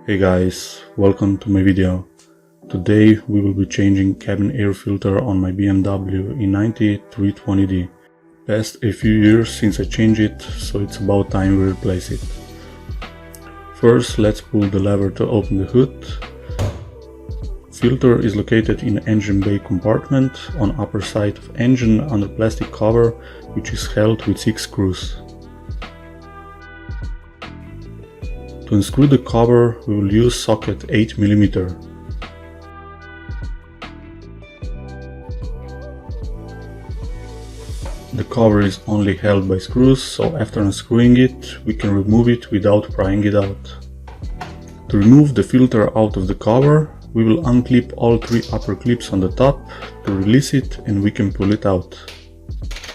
Hey guys, welcome to my video. Today we will be changing cabin air filter on my BMW E90 320d. Passed a few years since I changed it, so it's about time we replace it. First, let's pull the lever to open the hood. Filter is located in engine bay compartment on upper side of engine under plastic cover, which is held with 6 screws. To unscrew the cover, we will use socket 8 mm. The cover is only held by screws, so after unscrewing it, we can remove it without prying it out. To remove the filter out of the cover, we will unclip all 3 upper clips on the top to release it, and we can pull it out.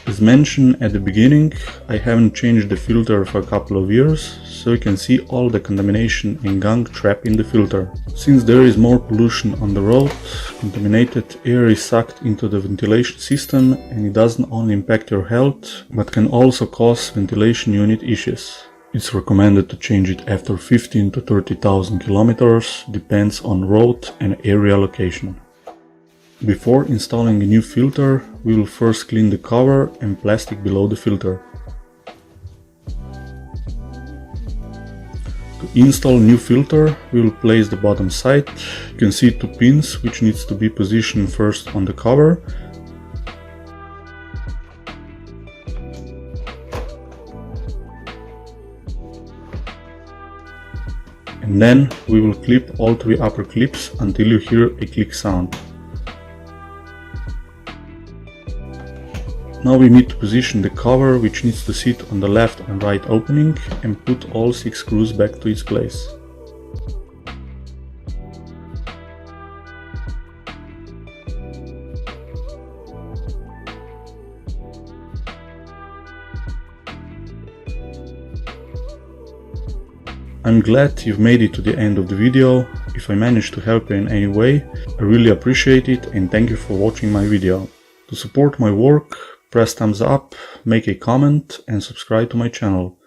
As mentioned at the beginning, I haven't changed the filter for a couple of years, so you can see all the contamination and gunk trapped in the filter. Since there is more pollution on the road, contaminated air is sucked into the ventilation system, and it doesn't only impact your health, but can also cause ventilation unit issues. It's recommended to change it after 15 to 30,000 kilometers, depends on road and area location. Before installing a new filter, we will first clean the cover and plastic below the filter. To install new filter, we will place the bottom side. You can see 2 pins which needs to be positioned first on the cover. And then we will clip all 3 upper clips until you hear a click sound. Now we need to position the cover, which needs to sit on the left and right opening, and put all 6 screws back to its place. I'm glad you've made it to the end of the video. If I managed to help you in any way, I really appreciate it, and thank you for watching my video. To support my work, press thumbs up, make a comment and subscribe to my channel.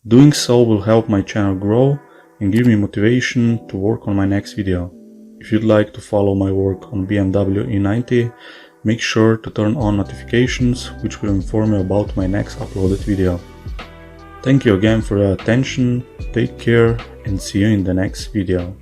Doing so will help my channel grow and give me motivation to work on my next video. If you'd like to follow my work on BMW E90, make sure to turn on notifications, which will inform you about my next uploaded video. Thank you again for your attention, take care and see you in the next video.